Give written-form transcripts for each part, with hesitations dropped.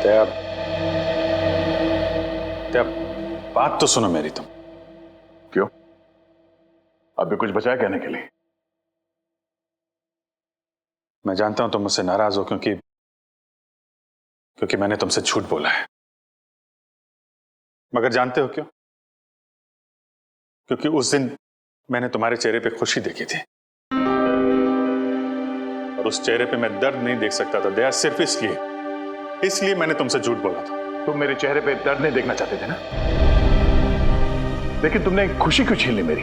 ते अब बात तो सुनो मेरी तुम। क्यों? अभी कुछ बचा है कहने के लिए? मैं जानता हूं तुम मुझसे नाराज हो क्योंकि मैंने तुमसे झूठ बोला है। मगर जानते हो क्यों? क्योंकि उस दिन मैंने तुम्हारे चेहरे पे खुशी देखी थी और उस चेहरे पे मैं दर्द नहीं देख सकता था दया, सिर्फ इसलिए मैंने तुमसे झूठ बोला था। तुम मेरे चेहरे पे दर्द नहीं देखना चाहते थे ना, लेकिन तुमने खुशी क्यों छीन ली मेरी?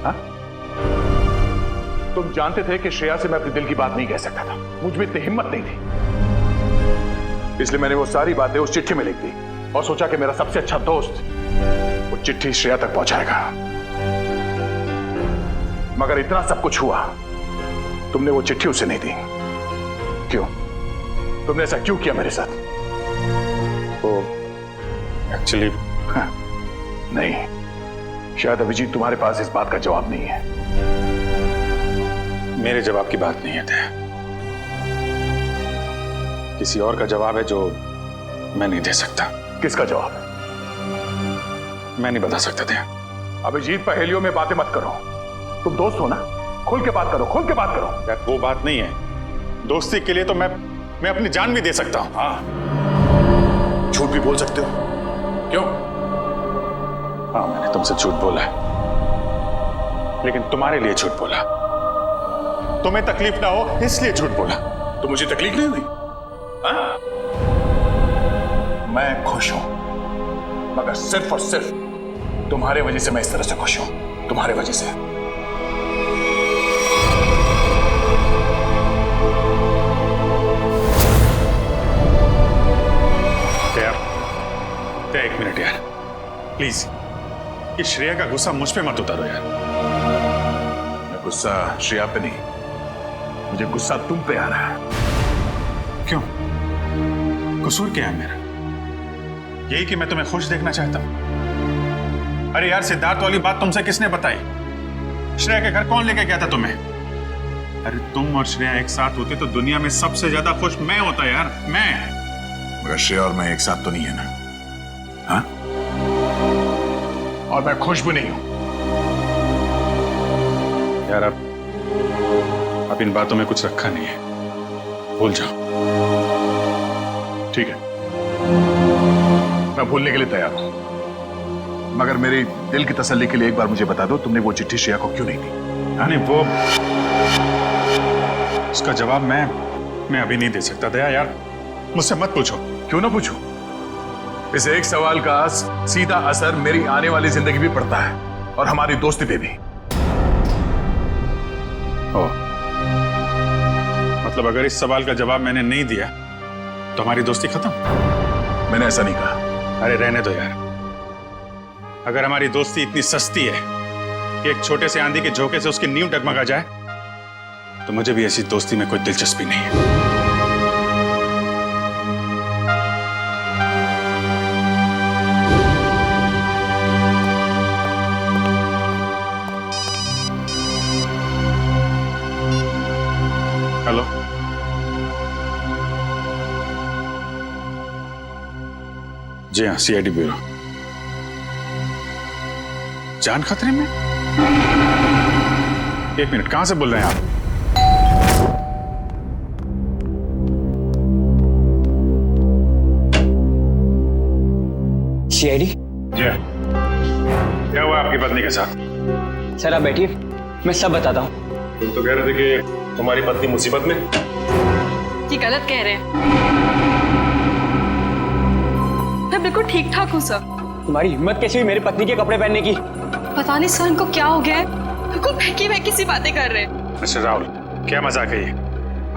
हाँ? तुम जानते थे कि श्रेया से मैं अपने दिल की बात नहीं कह सकता था, मुझ में इतनी हिम्मत नहीं थी, इसलिए मैंने वो सारी बातें उस चिट्ठी में लिख दी और सोचा कि मेरा सबसे अच्छा दोस्त वो चिट्ठी श्रेया तक पहुंचाएगा। मगर इतना सब कुछ हुआ, तुमने वो चिट्ठी उसे नहीं दी। क्यों? तुमने ऐसा क्यों किया मेरे साथ? वो एक्चुअली नहीं, शायद अभिजीत तुम्हारे पास इस बात का जवाब नहीं है। मेरे जवाब की बात नहीं है दया, किसी और का जवाब है जो मैं नहीं दे सकता। किसका जवाब है? मैं नहीं बता सकता दया। अभिजीत, पहेलियों में बातें मत करो, तुम दोस्त हो ना, खुल के बात करो, खुल के बात करो। यार वो बात नहीं है, दोस्ती के लिए तो मैं अपनी जान भी दे सकता हूं। हाँ, झूठ भी बोल सकते हो। क्यों? हाँ, मैंने तुमसे झूठ बोला है, लेकिन तुम्हारे लिए झूठ बोला, तुम्हें तकलीफ ना हो इसलिए झूठ बोला। तो मुझे तकलीफ नहीं हुई? हाँ? मैं खुश हूं, मगर सिर्फ और सिर्फ तुम्हारे वजह से मैं इस तरह से खुश हूं, तुम्हारे वजह से। एक मिनट यार, प्लीज, ये श्रेया का गुस्सा मुझ पे मत उतारो यार। मैं गुस्सा श्रेया पे नहीं, मुझे गुस्सा तुम पे आ रहा है। क्यों? कसूर क्या है मेरा? यही कि मैं तुम्हें खुश देखना चाहता हूं। अरे यार, सिद्धार्थ वाली बात तुमसे किसने बताई? श्रेया के घर कौन लेके गया था तुम्हें? अरे तुम और श्रेया एक साथ होते तो दुनिया में सबसे ज्यादा खुश मैं होता यार, मैं। मगर श्रेया और मैं एक साथ तो नहीं है ना? हाँ? और मैं खुश भी नहीं हूं यार। अब इन बातों में कुछ रखा नहीं है, भूल जाओ। ठीक है, मैं भूलने के लिए तैयार हूं, मगर मेरे दिल की तसल्ली के लिए एक बार मुझे बता दो, तुमने वो चिट्ठी श्रेया को क्यों नहीं दी? नहीं, वो उसका जवाब मैं अभी नहीं दे सकता दया यार, मुझसे मत पूछो। क्यों ना पूछूं? इस एक सवाल का सीधा असर मेरी आने वाली जिंदगी भी पड़ता है और हमारी दोस्ती पे भी। मतलब अगर इस सवाल का जवाब मैंने नहीं दिया तो हमारी दोस्ती खत्म? मैंने ऐसा नहीं कहा। अरे रहने दो यार, अगर हमारी दोस्ती इतनी सस्ती है कि एक छोटे से आंधी के झोंके से उसकी नींव डगमगा जाए, तो मुझे भी ऐसी दोस्ती में कोई दिलचस्पी नहीं है। हेलो, जी हाँ, सीआईडी ब्यूरो। जान खतरे में? एक मिनट, कहां से बोल रहे हैं आप? सीआईडी? जी हाँ। क्या हुआ आपकी पत्नी के साथ? सर आप बैठिए, मैं सब बताता हूँ। तुम तो कह रहे थे कि तुम्हारी पत्नी मुसीबत में। ये गलत कह रहे हैं, मैं बिल्कुल ठीक ठाक हूँ सर। तुम्हारी हिम्मत कैसी हुई मेरी पत्नी के कपड़े पहनने की? पता नहीं सर इनको क्या हो गया है, बिल्कुल बहकी बहकी सी बातें कर रहे हैं। मिस्टर राहुल, क्या मजाक है ये?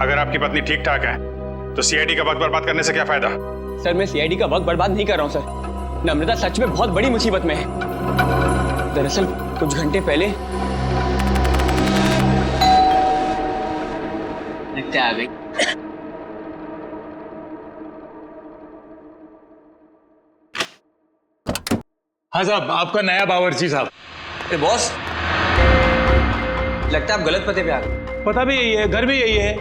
अगर आपकी पत्नी ठीक ठाक है तो सीआईडी का वक्त बर्बाद करने से क्या फायदा? सर मैं सीआईडी का वक्त बर्बाद नहीं कर रहा हूँ सर, नम्रता सच में बहुत बड़ी मुसीबत में है। दरअसल कुछ घंटे पहले लगता आ गई। हाँ साहब, आपका नया बावर्ची साहब। अरे बॉस, लगता है आप गलत पते पे आ गए। पता भी यही है, घर भी यही है।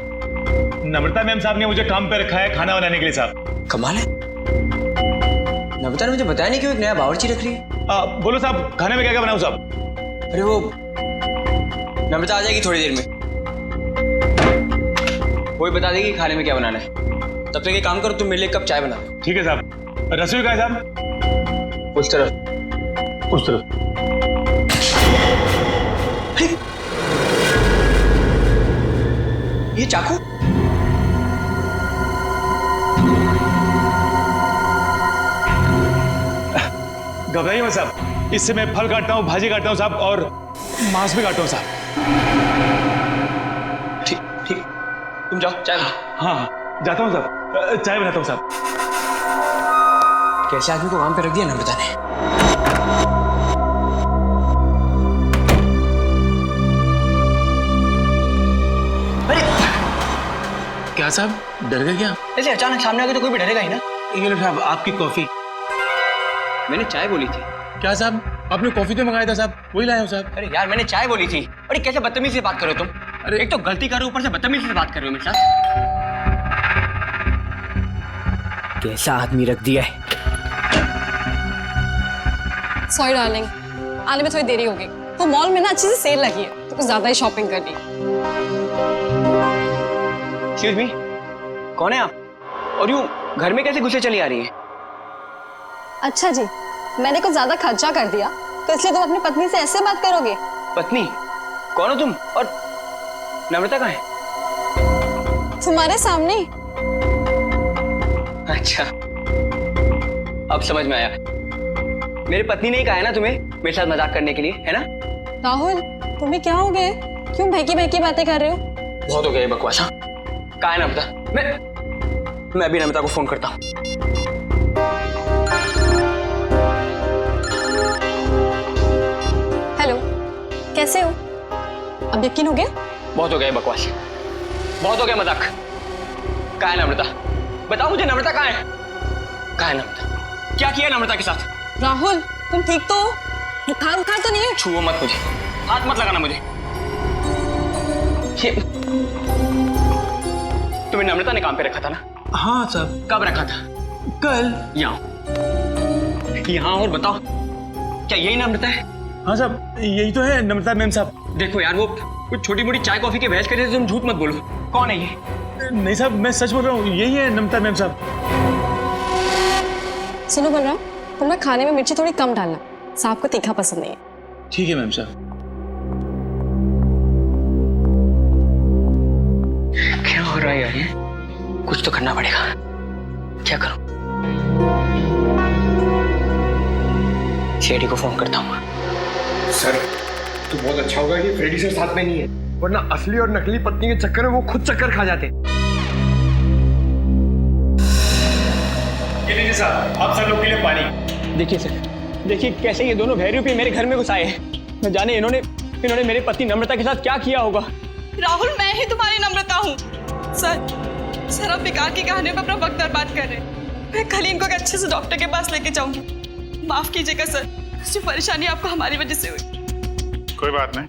नम्रता मैम साहब ने मुझे काम पे रखा है खाना बनाने के लिए साहब। कमाल है, नम्रता ने मुझे बताया नहीं क्यों एक नया बावर्ची रख रही है। बोलो साहब, खाने में क्या क्या बनाऊं साहब? अरे वो नम्रता आ जाएगी थोड़ी देर में, वो ही बता देगी खाने में क्या बनाना है। तब तक एक काम करो, तुम मेरे लिए एक कप चाय बना दो। ठीक है साहब। रसोई का है साहब? उस तरफ। उस तरफ। अरे ये चाकू? घबराइए मत साहब, इससे मैं फल काटता हूँ, भाजी काटता हूँ साहब, और मांस भी काटता हूँ साहब। ठीक ठीक, तुम जाओ चाय बनाओ। हाँ जाता हूँ साहब, चाय बनाता हूँ साहब। कैसे आदमी को काम पे रख दिया नम्रता ने। अरे क्या साहब, डर गए क्या? ऐसे अचानक सामने आ गए तो कोई भी डरेगा ही ना। ये लो साहब आपकी कॉफी। मैंने चाय बोली थी। क्या साहब, आपने कॉफी तो मंगाया था साहब, वही लाया हूँ साहब। अरे यार मैंने चाय बोली थी। अरे कैसे बदतमीजी से बात करो तुम। अरे एक तो गलती करो, ऊपर से बदतमीजी से बात कर रहे हो मेरे साथ। कैसा आदमी रख दिया है। सॉरी डार्लिंग, आने में थोड़ी देरी होगी। तो मॉल में ना अच्छी सी सेल लगी है तो कुछ ज्यादा ही शॉपिंग कर ली। एक्सक्यूज मी, कौन है आप? और यूं घर में कैसे घुसे चली आ रही है? अच्छा जी, मैंने कुछ ज्यादा खर्चा कर दिया तो इसलिए तुम अपनी पत्नी से ऐसे बात करोगे? पत्नी? कौन हो तुम? और नम्रता कहाँ है? तुम्हारे सामने। अच्छा अब समझ में आया। मेरी पत्नी ने ही कहा है ना तुम्हें मेरे साथ मजाक करने के लिए, है ना? राहुल, तुम्हें क्या हो गया? क्यों बहकी बहकी बातें कर रहे हो? बहुत हो गया ये बकवास। हाँ कहाँ है नम्रता? मैं अभी नम्रता को फोन करता हूँ। हेलो, कैसे हो? अब यकीन हो गया? बहुत हो गया ये बकवास, बहुत हो गया मजाक। कहाँ है नम्रता? बताओ मुझे, नम्रता कहाँ है? कहाँ है नम्रता? क्या किया नम्रता के साथ? राहुल, तुम ठीक तो हो? बुखार उखार तो नहीं है? छुओ मत मुझे, हाथ मत लगाना मुझे। तुम्हें नम्रता ने काम पे रखा था ना? हाँ साहब। कब रखा था? कल। यहाँ और बताओ, क्या यही नम्रता है? हाँ साहब, यही तो है नम्रता मैम साहब। देखो यार, वो कुछ छोटी मोटी चाय कॉफी के बहस करे तुम झूठ मत बोलो। कौन है ये? नहीं साहब, मैं सच बोल रहा हूँ, यही है नम्रता मैम साहब। सुनो बलराम, तुम ना खाने में मिर्ची थोड़ी कम डालना, साहब को तीखा पसंद नहीं है। ठीक है मैम साहब। क्या हो रहा है यार ये? कुछ तो करना पड़ेगा। क्या करूं? शेडी को फोन करता हूँ। सर तो बहुत अच्छा होगा कि फ्रेडी सर साथ में नहीं है, वरना असली और नकली पत्नी के चक्कर में वो खुद चक्कर खा जाते। ये लीजिए साहब, आप सब लोग के लिए पानी। देखिए सर, देखिए कैसे ये दोनों भैरवी मेरे घर में घुस आए हैं। न जाने इन्होंने मेरे पति नम्रता के साथ क्या किया होगा। राहुल, मैं ही तुम्हारी नम्रता हूँ। सर आप बेकार की कहानी में अपना वक्त बर्बाद कर रहे हैं। मैं कल ही इनको अच्छे से डॉक्टर के पास लेके जाऊंगी। माफ कीजिएगा सर, जो परेशानी आपको हमारी वजह से हुई। कोई बात नहीं,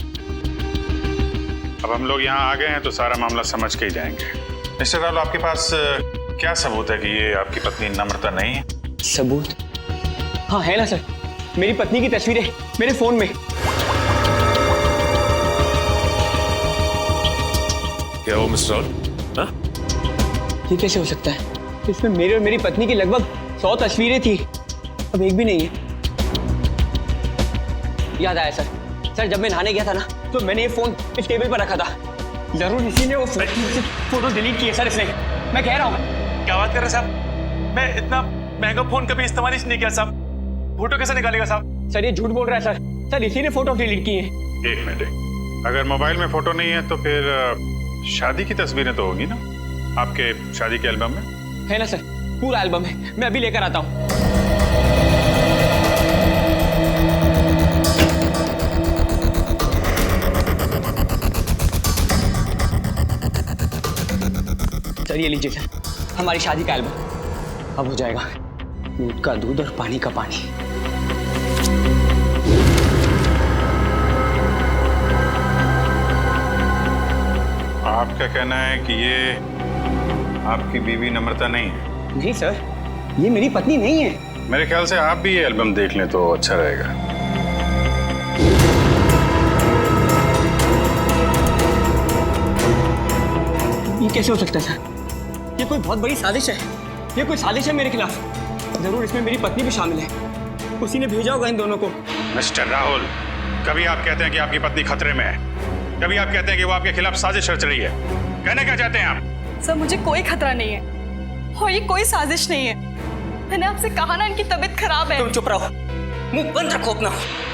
अब हम लोग यहाँ आ गए हैं तो सारा मामला समझ के ही जाएंगे। मिस्टर राहुल, आपके पास क्या सबूत है कि ये आपकी पत्नी नम्रता नहीं है? सबूत? हाँ है ना सर, मेरी पत्नी की तस्वीरें मेरे फोन में। क्या हो मिस्टर राहुल? हाँ? ये कैसे हो सकता है? इसमें मेरे और मेरी पत्नी की लगभग 100 तस्वीरें थी, अब एक भी नहीं है। याद आया सर, जब मैं नहाने गया था ना तो मैंने ये फोन इस टेबल पर रखा था। जरूर इसी ने वो फोटो डिलीट की है सर इसने, मैं कह रहा हूँ। क्या बात कर रहे हैं साहब? मैं इतना महंगा फोन कभी इस्तेमाल ही नहीं किया साहब। फोटो कैसे निकालेगा साहब? सर ये झूठ बोल रहा है सर इसी ने फोटो डिलीट की है। एक मिनट, अगर मोबाइल में फोटो नहीं है तो फिर शादी की तस्वीरें तो होगी ना आपके शादी के एल्बम में? है ना सर, पूरा एल्बम है, मैं अभी लेकर आता हूँ। सर ये लीजिए सर, हमारी शादी का एल्बम। अब हो जाएगा दूध का दूध और पानी का पानी। आपका कहना है कि ये आपकी बीवी नम्रता नहीं है? जी सर, ये मेरी पत्नी नहीं है। मेरे ख्याल से आप भी ये एल्बम देख लें तो अच्छा रहेगा। ये कैसे हो सकता है सर? ये कोई बहुत बड़ी साजिश है। ये कोई साजिश है मेरे खिलाफ। जरूर इसमें मेरी पत्नी भी शामिल है। उसी ने भेजा होगा इन दोनों को। मिस्टर राहुल, कभी आप कहते हैं कि आपकी पत्नी खतरे में है, कभी आप कहते हैं कि वो आपके खिलाफ साजिश रच रही है। कहना क्या चाहते हैं आप? सर मुझे कोई खतरा नहीं है और ये कोई साजिश नहीं है। मैंने आपसे कहा ना इनकी तबीयत खराब है। तुम चुप रहो, मुंह बंद रखो अपना।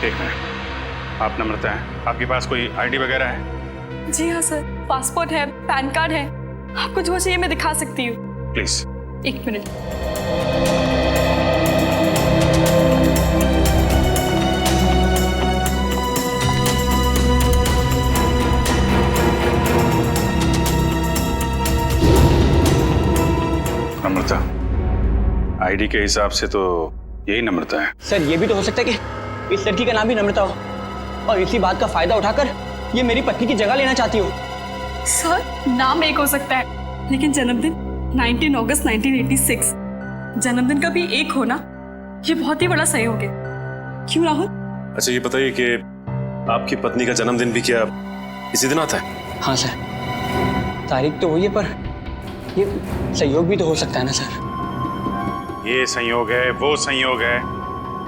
एक मिनट, आप नम्रता हैं, आपके पास कोई आईडी वगैरह है? जी हाँ सर, पासपोर्ट है, पैन कार्ड है। आपको जो चाहिए मैं दिखा सकती हूँ। प्लीज। एक मिनट। नम्रता, आईडी के हिसाब से तो यही नम्रता है। सर ये भी तो हो सकता है कि इस लड़की का नाम भी नम्रता हो और इसी बात का फायदा उठाकर ये मेरी पत्नी की जगह लेना चाहती हो। सर नाम एक हो सकता है लेकिन जन्मदिन 19 अगस्त 1986। जन्मदिन का भी एक होना ये बहुत ही बड़ा सहयोग है। क्यों राहुल? अच्छा ये बताइए कि आपकी पत्नी का जन्मदिन भी क्या इसी दिन आता है? हाँ सर, तारीख तो हुई है पर ये सहयोग भी तो हो सकता है ना सर। ये संयोग है, वो संयोग है।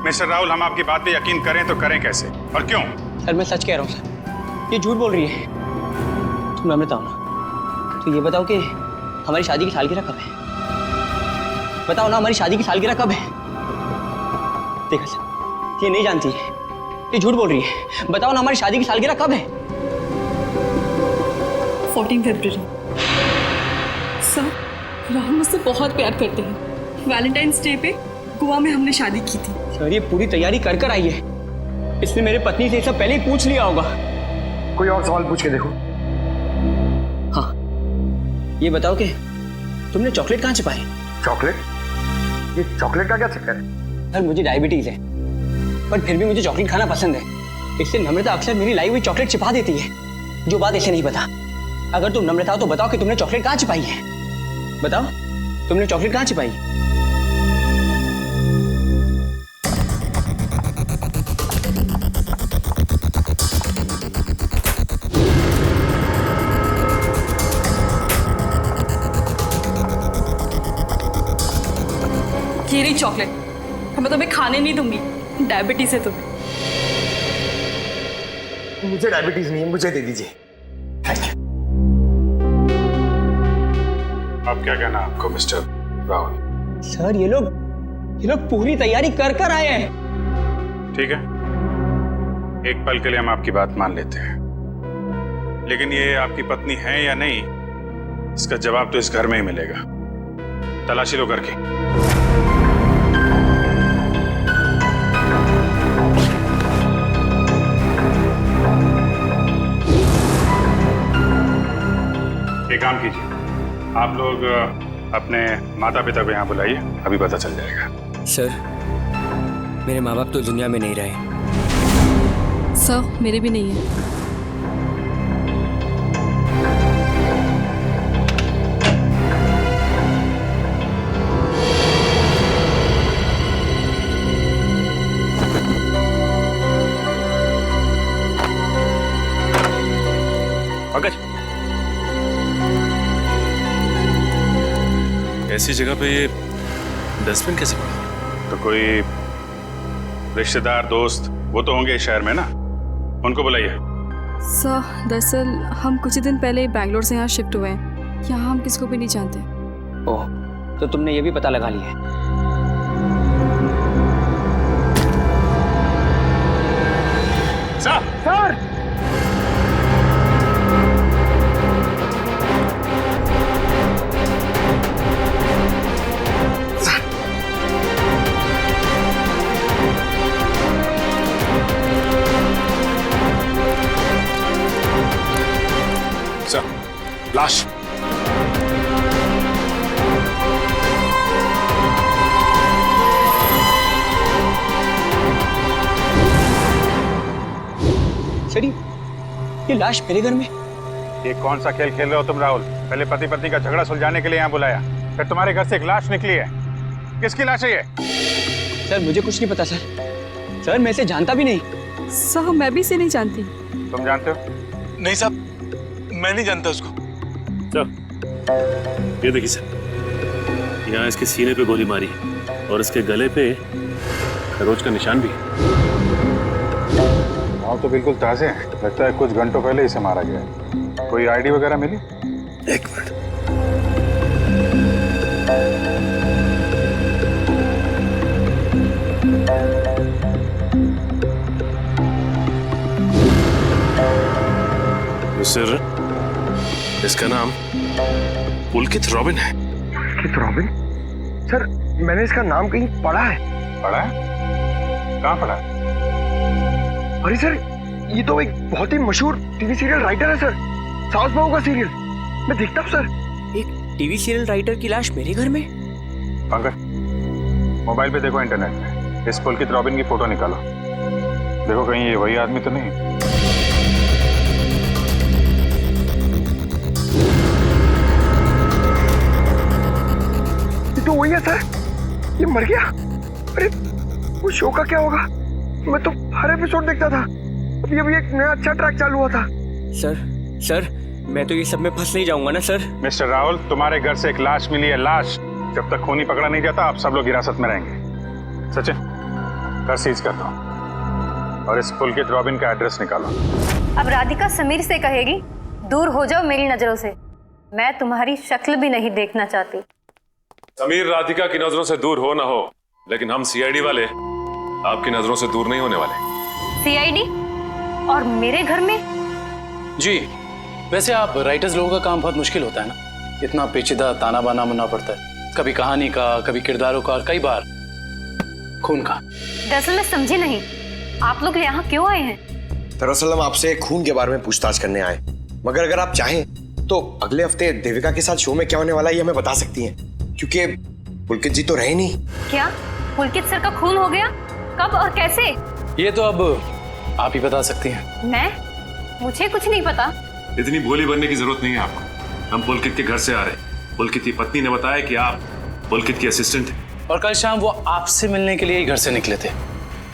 मिस्टर राहुल, हम आपकी बात पे यकीन करें तो करें कैसे और क्यों? सर मैं सच कह रहा हूँ सर, ये झूठ बोल रही है। तुम नम्रता हो ना, तो ये बताओ कि हमारी शादी की सालगिरह कब है? बताओ ना, हमारी शादी की सालगिरह कब है? देखा सर, ये नहीं जानती है, ये झूठ बोल रही है। बताओ ना, हमारी शादी की सालगिरह कब है? 14 फरवरी। सर राहुल मुझसे बहुत प्यार करते हैं। वैलेंटाइंस डे पे गोवा में हमने शादी की थी। सर ये पूरी तैयारी कर कर आई है। इसने मेरे पत्नी से सब पहले ही पूछ लिया होगा। कोई और सवाल पूछ के देखो। हाँ, ये बताओ कि तुमने चॉकलेट कहाँ छिपाई? चॉकलेट? ये चॉकलेट का क्या चक्कर है? सर मुझे डायबिटीज है पर फिर भी मुझे चॉकलेट खाना पसंद है। इससे नम्रता अक्सर मेरी लाई हुई चॉकलेट छिपा देती है, जो बात इसे नहीं पता। अगर तुम नम्रता हो तो बताओ कि तुमने चॉकलेट कहाँ छिपाई है? बताओ, तुमने चॉकलेट कहाँ छिपाई? ये रही चॉकलेट। मैं तुम्हें खाने नहीं दूंगी, डायबिटीज है तुम्हें। मुझे डायबिटीज नहीं है, मुझे दे दीजिए। अब क्या कहना आपको मिस्टर राहुल? सर ये लोग पूरी तैयारी कर कर आए हैं। ठीक है, एक पल के लिए हम आपकी बात मान लेते हैं, लेकिन ये आपकी पत्नी है या नहीं, इसका जवाब तो इस घर में ही मिलेगा। तलाशी लो घर की। एक काम कीजिए, आप लोग अपने माता पिता को यहाँ बुलाइए, अभी पता चल जाएगा। सर मेरे माँ बाप तो दुनिया में नहीं रहे। सर मेरे भी नहीं है। पंकज, ऐसी जगह पे ये डस्टबिन कैसे पड़ा? तो कोई रिश्तेदार दोस्त वो तो होंगे इस शहर में ना, उनको बुलाइए। सर दरअसल हम कुछ ही दिन पहले बैंगलोर से यहाँ शिफ्ट हुए हैं। यहाँ हम किसको भी नहीं जानते। ओह, तो तुमने ये भी पता लगा लिया है? सर! लाश। सर ये लाश मेरे घर में? ये कौन सा खेल खेल रहे हो तुम राहुल? पहले पति पत्नी का झगड़ा सुलझाने के लिए यहाँ बुलाया, फिर तुम्हारे घर से एक लाश निकली है। किसकी लाश है ये? सर मुझे कुछ नहीं पता सर मैं इसे जानता भी नहीं। साहब मैं भी इसे नहीं जानती। तुम जानते हो? नहीं साहब, मैं नहीं जानता उसको। ये देखिए सर, यहाँ इसके सीने पे गोली मारी और इसके गले पे खरोच का निशान भी है। हाँ तो बिल्कुल ताजे हैं, लगता है कुछ घंटों पहले इसे मारा गया है। कोई आईडी वगैरह मिली? एक मिनट। मिस्टर, इसका नाम पुलकित रॉबिन है। पुलकित रॉबिन? सर मैंने इसका नाम कहीं पढ़ा है। पढ़ा है? कहाँ पढ़ा है? अरे सर ये तो एक बहुत ही मशहूर टीवी सीरियल राइटर है सर, साउथ बहू का सीरियल मैं देखता हूँ सर। एक टीवी सीरियल राइटर की लाश मेरे घर में? पंकज, मोबाइल पे देखो, इंटरनेट पे इस पुलकित रॉबिन की फोटो निकालो, देखो कहीं ये वही आदमी तो नहीं। ये तो वही है सर, ये मर गया। अरे वो शो का क्या होगा? मैं तो हर एपिसोड देखता था, अभी अभी एक नया अच्छा ट्रैक चालू हुआ था। सर मैं तो ये सब में फंस नहीं जाऊंगा ना सर? मिस्टर राहुल, तुम्हारे घर से एक लाश मिली है, लाश। जब तक खूनी पकड़ा नहीं जाता आप सब लोग हिरासत में रहेंगे। सचिन, घर सीज कर दो और इस पुलकित रॉबिन का एड्रेस निकालो। अब राधिका समीर से कहेगी दूर हो जाओ मेरी नजरों से, मैं तुम्हारी शक्ल भी नहीं देखना चाहती। समीर राधिका की नजरों से दूर हो ना हो, लेकिन हम सीआईडी वाले आपकी नजरों से दूर नहीं होने वाले। सीआईडी? और मेरे घर में? जी, वैसे आप राइटर्स लोगों का काम बहुत मुश्किल होता है ना, इतना पेचीदा ताना बाना बनना पड़ता है, कभी कहानी का, कभी किरदारों का और कई बार खून का। दरअसल मैं समझी नहीं, आप लोग यहाँ क्यों आए हैं? दरअसल हम आपसे खून के बारे में पूछताछ करने आए, मगर अगर आप चाहें तो अगले हफ्ते देविका के साथ शो में क्या होने वाला है ये हमें बता सकती हैं, क्योंकि पुलकित जी तो रहे नहीं। क्या पुलकित सर का खून हो गया? कब और कैसे? ये तो अब आप ही बता सकती हैं। मुझे कुछ नहीं पता। इतनी भोली बनने की जरूरत नहीं है आपको, हम पुलकित के घर से आ रहे। पुलकित की पत्नी ने बताया कि आप पुलकित की असिस्टेंट हैं। और कल शाम वो आपसे मिलने के लिए ही घर से निकले थे,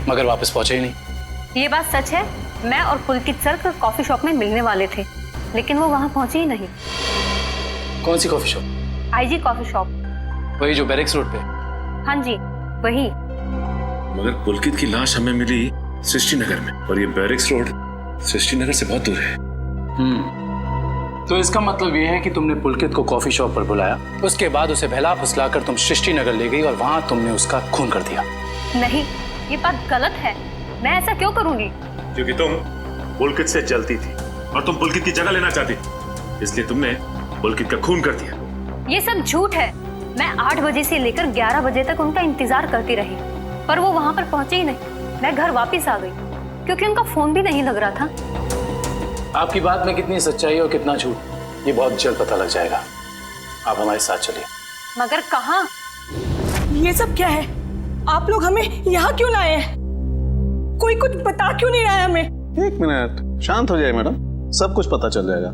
मगर वापस पहुंचे ही नहीं। ये बात सच है, मैं और पुलकित सर कॉफी शॉप में मिलने वाले थे, लेकिन वो वहाँ पहुंचे ही नहीं। कौन सी coffee shop? IG coffee shop. वही जो बैरिक्स रोड पे? हाँ जी वही। मगर पुलकित की लाश हमें मिली सृष्टि नगर में, और ये बैरिक्स रोड सृष्टि नगर से बहुत दूर है। तो इसका मतलब ये है कि तुमने पुलकित को कॉफी शॉप पर बुलाया, उसके बाद उसे बहला फुसलाकर तुम सृष्टि नगर ले गई और वहां तुमने उसका खून कर दिया। नहीं, ये बात गलत है, मैं ऐसा क्यों करूंगी? क्योंकि तुम पुलकित से जलती थी और तुम पुलकित की जगह लेना चाहती थी, इसलिए तुमने पुलकित का खून कर दिया। ये सब झूठ है। मैं 8 बजे से लेकर 11 बजे तक उनका इंतजार करती रही, पर वो वहां पर पहुंचे ही नहीं। मैं घर वापस आ गई क्योंकि उनका फोन भी नहीं लग रहा था। आपकी बात में कितनी सच्चाई और कितना झूठ, ये बहुत जल्द पता लग जाएगा। आप हमारे साथ चलिए। मगर कहाँ? ये सब क्या है? आप लोग हमें यहाँ क्यों लाए हैं? कोई कुछ बता क्यों नहीं रहा है हमें? एक मिनट, शांत हो जाए मैडम, सब कुछ पता चल जाएगा।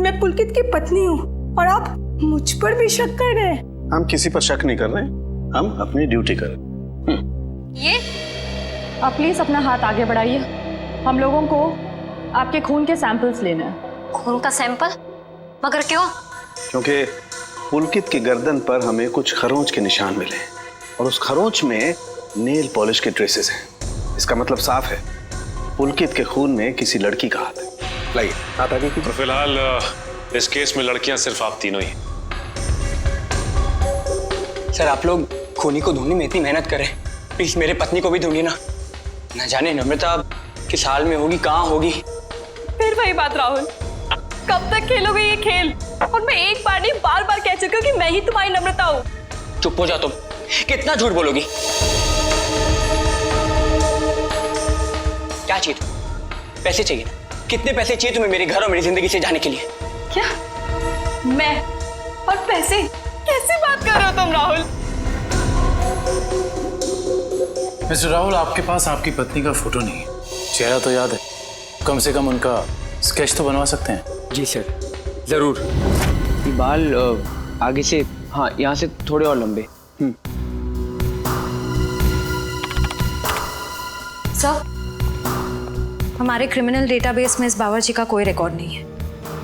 मैं पुलकित की पत्नी हूँ और आप मुझ पर भी शक कर रहे हैं? हम किसी पर शक नहीं कर रहे, हम अपनी ड्यूटी कर रहे। ये आप प्लीज अपना हाथ आगे बढ़ाइए, हम लोगों को आपके खून के सैंपल्स लेना है। खून का सैंपल? मगर क्यों? क्योंकि पुलकित की गर्दन पर हमें कुछ खरोंच के निशान मिले और उस खरोंच में नेल पॉलिश के ट्रेसेस हैं। इसका मतलब साफ है, पुलकित के खून में किसी लड़की का हाथ है। लाइए हाथ आगे कीजिए। फिलहाल इस केस में लड़कियां सिर्फ आप तीनों ही। सर आप लोग खूनी को ढूंढने में इतनी मेहनत करें, प्लीज मेरे पत्नी को भी ढूंढिए ना। न जाने नम्रता किस हाल में होगी, कहाँ होगी। फिर वही बात राहुल, कब तक खेलोगे ये खेल? और मैं एक बार नहीं बार बार कह चुकी हूँ कि मैं ही तुम्हारी नम्रता हूँ। चुप हो जाओ तुम, कितना झूठ बोलोगी? क्या चाहिए तुम्हें? पैसे चाहिए ना? कितने पैसे चाहिए तुम्हें मेरे घर और मेरी जिंदगी से जाने के लिए? क्या? मैं और पैसे? कैसी बात कर रहे हो तुम राहुल? मिस्टर राहुल, आपके पास आपकी पत्नी का फोटो नहीं है, चेहरा तो याद है, कम से कम उनका स्केच तो बनवा सकते हैं। जी सर, जरूर। ये बाल आगे से, हाँ यहाँ से थोड़े और लंबे। सर, हमारे क्रिमिनल डेटाबेस में इस बावर्ची का कोई रिकॉर्ड नहीं है।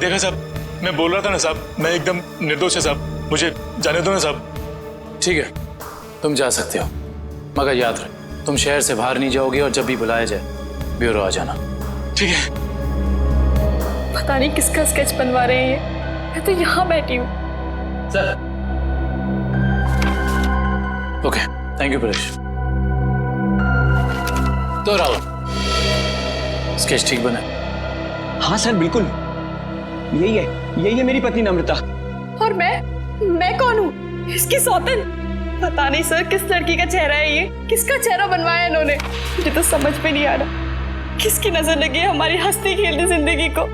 देखा साहब, मैं बोल रहा था ना साहब, मैं एकदम निर्दोष है साहब, मुझे जाने दो ना साहब। ठीक है, तुम जा सकते हो, मगर याद रहे तुम शहर से बाहर नहीं जाओगे और जब भी बुलाया जाए ब्यूरो आ जाना। ठीक है। पता नहीं किसका स्केच बनवा रहे हैं, मैं तो यहाँ बैठी हूँ। Sir. Okay, thank you Paresh. तो राहुल, स्केच ठीक बना? हाँ सर, बिल्कुल यही है मेरी पत्नी नम्रता। और मैं कौन हूँ? इसकी सौतन? पता नहीं सर किस लड़की का चेहरा है ये, किसका चेहरा बनवाया इन्होंने, मुझे तो समझ में नहीं आ रहा। किसकी नजर लगी है हमारी हंसती खेलती जिंदगी को।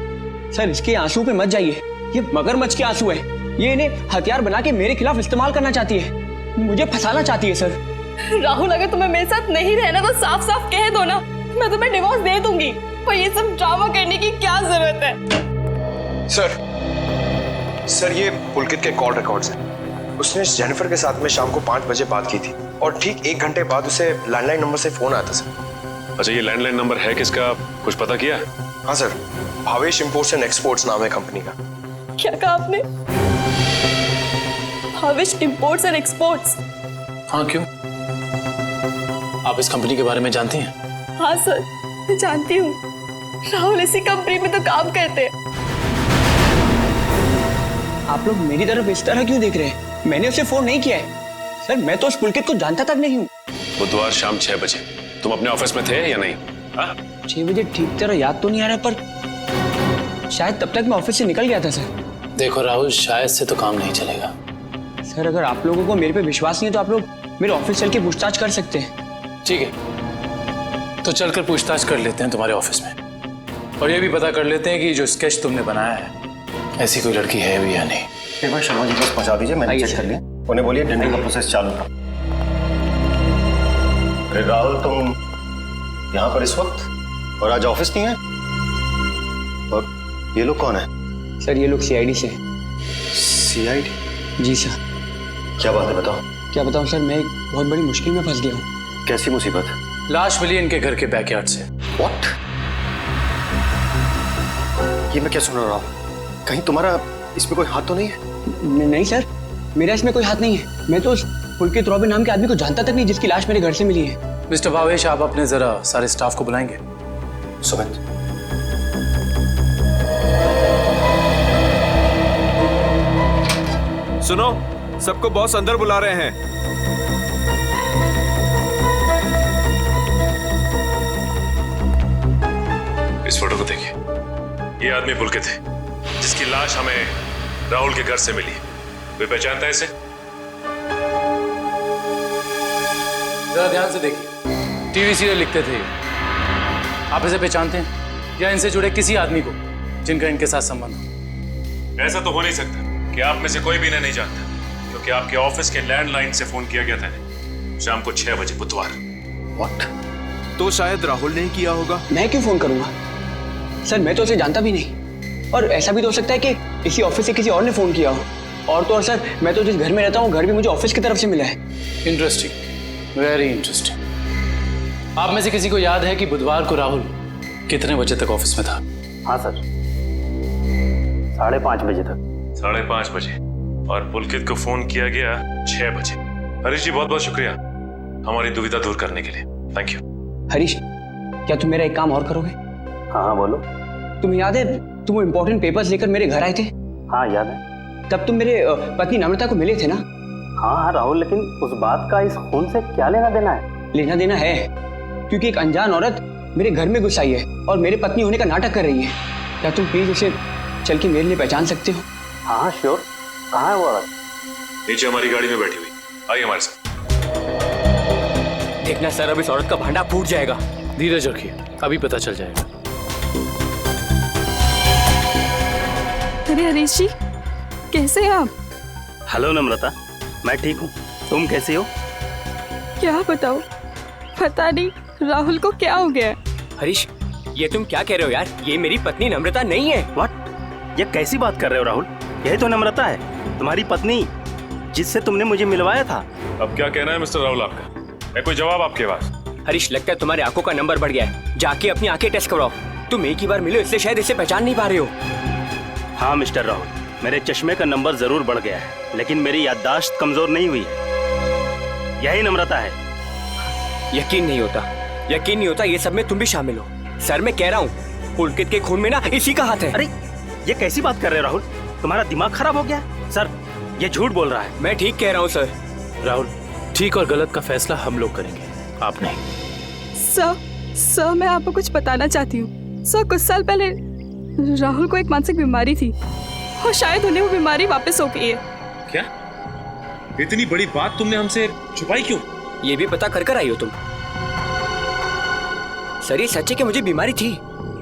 सर, इसके आंसू पे मत जाइए, ये मगरमच्छ के आंसू है। ये इन्हें हथियार बना के मेरे खिलाफ इस्तेमाल करना चाहती है, मुझे फंसाना चाहती है। सर राहुल, अगर तुम्हें मेरे साथ नहीं रहना तो साफ साफ कह दो ना, मैं तुम्हें डिवोर्स दे दूंगी। पर ये सब ड्रामा करने की क्या जरूरत है? सर ये पुलकित के कॉल रिकॉर्ड्स हैं। उसने जेनिफर के साथ में शाम को 5 बजे बात की थी और ठीक 1 घंटे बाद उसे लैंडलाइन नंबर से फोन आया था सर। अच्छा, ये लैंडलाइन नंबर है किसका, कुछ पता किया? हाँ sir, Bhavesh imports and exports नाम है कंपनी का। क्या कहा आपने? Bhavesh imports and exports? हाँ, क्यों? आप इस कंपनी के बारे में जानती हैं? हाँ सर, मैं जानती हूँ। राहुल इसी कंपनी में तो काम करते हैं। आप लोग मेरी तरफ इस तरह क्यों देख रहे हैं? मैंने उसे फोन नहीं किया है सर, मैं तो उस पुलकित को जानता तक नहीं हूँ। बुधवार शाम 6 बजे तुम अपने ऑफिस में थे या नहीं? 6 बजे ठीक तरह याद तो नहीं आ रहा, पर शायद तब तक मैं ऑफिस से निकल गया था सर। देखो राहुल, शायद से तो काम नहीं चलेगा। सर, अगर आप लोगों को मेरे पे विश्वास नहीं है तो आप लोग मेरे ऑफिस चल के पूछताछ कर सकते हैं। ठीक है, तो चलकर पूछताछ कर लेते हैं तुम्हारे ऑफिस में, और ये भी पता कर लेते हैं कि जो स्केच तुमने बनाया है ऐसी कोई लड़की है भी या नहीं। एक बार शर्मा जी बस पहुंचा दीजिए, मैंने चेक कर लिया। उन्हें बोलिए टेंडरिंग का प्रोसेस चालू था। अरे राहुल, तुम यहाँ पर इस वक्त और आज ऑफिस नहीं है? और ये लोग कौन है? सर, ये लोग CID से। CID? जी सर। क्या बात है, बताओ। क्या बताऊं सर, मैं एक बहुत बड़ी मुश्किल में फंस गया हूँ। कैसी मुसीबत? लाश मिली इनके घर के बैकयार्ड से। व्हाट? ये मैं क्या सुन रहा हूँ? कहीं तुम्हारा इसमें कोई हाथ तो नहीं है? नहीं सर, मेरा इसमें कोई हाथ नहीं है। मैं तो उस पुलकित रॉबिन नाम के आदमी को जानता तक नहीं जिसकी लाश मेरे घर से मिली है। मिस्टर भावेश, आप अपने जरा सारे स्टाफ को बुलाएंगे। सुमित, सुनो, सबको बॉस अंदर बुला रहे हैं। इस फोटो को देखिए, ये आदमी पुलकित है जिसकी लाश हमें राहुल के घर से मिली। कोई पहचानता है इसे? जरा ध्यान से देखिए, टीवी सीरियल लिखते थे। आप इसे पहचानते हैं या इनसे जुड़े किसी आदमी को जिनका इनके साथ संबंध हो? ऐसा तो हो नहीं सकता कि आप में से कोई भी इन्हें नहीं जानता, क्योंकि आपके ऑफिस के लैंडलाइन से फोन किया गया था शाम को 6 बजे बुधवार। व्हाट? तो शायद राहुल ने किया होगा। मैं क्यों फोन करूंगा सर, मैं तो उसे जानता भी नहीं। और ऐसा भी तो हो सकता है कि इसी ऑफिस से किसी और ने फोन किया हो। और तो और सर, मैं तो जिस घर में रहता हूँ घर भी मुझे ऑफिस की तरफ से मिला है। Interesting, very interesting. आप में से किसी को याद है कि बुधवार को राहुल कितने बजे तक ऑफिस में था? हाँ सर, 5:30 बजे तक। 5:30 बजे, और पुलकित को फोन किया गया 6 बजे। हरीश जी, बहुत बहुत शुक्रिया हमारी दुविधा दूर करने के लिए। Thank you. हरीश, क्या तुम मेरा एक काम और करोगे? हाँ बोलो। तुम्हें याद है तुम वो इम्पोर्टेंट पेपर्स लेकर मेरे घर आए थे? हाँ याद है। तब तुम मेरे पत्नी नम्रता को मिले थे ना? हाँ राहुल, लेकिन उस बात का इस खून से क्या लेना देना है? लेना देना है, क्योंकि एक अनजान औरत मेरे घर में घुस आई है और मेरे पत्नी होने का नाटक कर रही है। क्या तुम प्लीज उसे चल के मेरे लिए पहचान सकते हो? हाँ श्योर। कहाँ है वो औरत? नीचे हमारी गाड़ी में बैठी हुई, आइए हमारे साथ। देखना सर, अब इस औरत का भांडा फूट जाएगा। धीरज रखिए, अभी पता चल जाएगा। अरे हरीश जी, कैसे हैं आप? हेलो नम्रता, मैं ठीक हूँ, तुम कैसी हो? क्या बताओ, पता नहीं राहुल को क्या हो गया। हरीश, ये तुम क्या कह रहे हो यार? ये मेरी पत्नी नम्रता नहीं है। व्हाट? ये कैसी बात कर रहे हो राहुल? यही तो नम्रता है, तुम्हारी पत्नी, जिससे तुमने मुझे मिलवाया था। अब क्या कहना है मिस्टर राहुल आपका? है कोई जवाब आपके पास? हरीश, लगता है तुम्हारे आंखों का नंबर बढ़ गया है। जाके अपनी आंखें टेस्ट करवाओ। तुम एक ही बार मिलो इसलिए शायद इसे पहचान नहीं पा रहे हो। हाँ मिस्टर राहुल, मेरे चश्मे का नंबर जरूर बढ़ गया है, लेकिन मेरी याददाश्त कमजोर नहीं हुई है। यही नम्रता है। यकीन नहीं होता ये सब में तुम भी शामिल हो। सर मैं कह रहा हूँ पुलकित के खून में ना इसी का हाथ है। अरे ये कैसी बात कर रहे हो राहुल? तुम्हारा दिमाग खराब हो गया? सर ये झूठ बोल रहा है। मैं ठीक कह रहा हूँ सर। राहुल, ठीक और गलत का फैसला हम लोग करेंगे, आप नहीं। सर मैं आपको कुछ बताना चाहती हूँ। सर कुछ साल पहले राहुल को एक मानसिक बीमारी थी और शायद उन्हें वो बीमारी वापस हो गई है। क्या? इतनी बड़ी बात तुमने हमसे छुपाई क्यों? ये भी पता कर आई हो तुम? सर ये सच है कि मुझे बीमारी थी,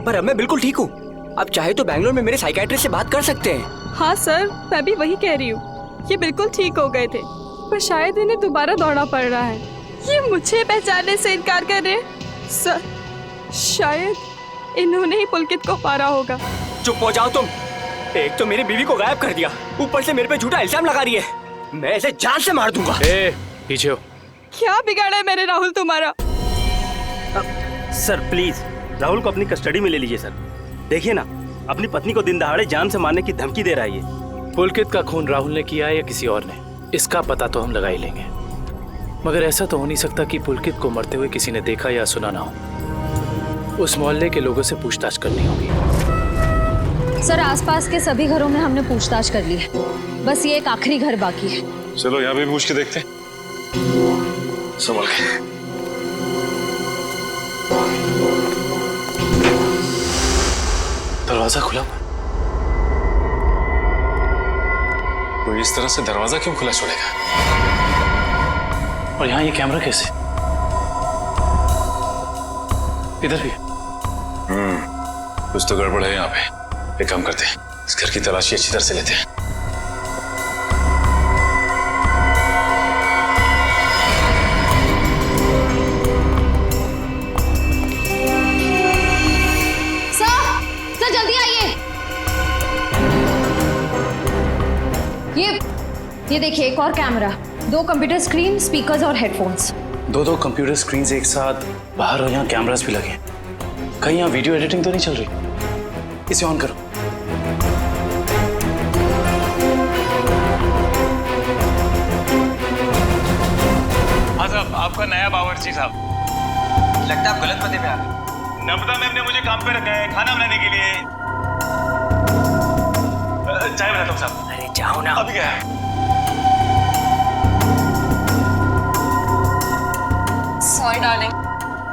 पर अब मैं बिल्कुल ठीक हूँ। अब चाहे तो बैंगलोर में मेरे साइकियाट्रिस्ट से बात कर सकते हैं। हाँ सर, मैं भी वही कह रही हूँ। ये बिल्कुल ठीक हो गए थे, पर शायद इन्हें दोबारा दौड़ना पड़ रहा है। ये मुझे पहचानने से इनकार कर रहे हैं। सर शायद इन्होंने ही पुलकित को मारा होगा। चुप हो जाओ तुम। एक तो मेरी बीवी को गायब कर दिया, ऊपर से मेरे पे झूठा इल्जाम लगा रही है। मैं ऐसे जान से मार दूंगा। पीछे हो। क्या बिगाड़ा है मैंने राहुल तुम्हारा? सर प्लीज राहुल को अपनी कस्टडी में ले लीजिए सर। देखिए ना, अपनी पत्नी को दिन दहाड़े जान से मारने की धमकी दे रहा है ये। पुलकित का खून राहुल ने किया है या किसी और ने, इसका पता तो हम लगा ही लेंगे। मगर ऐसा तो हो नहीं सकता कि पुलकित को मरते हुए किसी ने देखा या सुना ना हो। उस मोहल्ले के लोगों से पूछताछ करनी होगी। सर आसपास के सभी घरों में हमने पूछताछ कर ली है, बस ये एक आखिरी घर बाकी है। चलो यहाँ भी पूछ के देखते हैं। संभल के। दरवाजा खुला। कोई इस तरह से दरवाजा क्यों खुला छोड़ेगा? और यहाँ ये कैमरा कैसे? इधर भी। कुछ तो गड़बड़ है यहाँ पे। एक काम करते हैं, इस घर की तलाशी अच्छी तरह से लेते हैं। सर जल्दी आइए। ये देखिए एक और कैमरा, 2 कंप्यूटर स्क्रीन, स्पीकर्स और हेडफोन्स। दो कंप्यूटर स्क्रीन एक साथ बाहर और यहाँ कैमरास भी लगे। कहीं यहाँ वीडियो एडिटिंग तो नहीं चल रही? इसे ऑन करो। हाँ साहब, आपका नया बावर्ची साहब। लगता है आप गलत पते पे आ गए। नम्रता मैम ने मुझे काम पे रखा है खाना बनाने के लिए। चाय बनाता हूँ साहब। अरे जाओ ना। अभी क्या है? सॉरी डार्लिंग,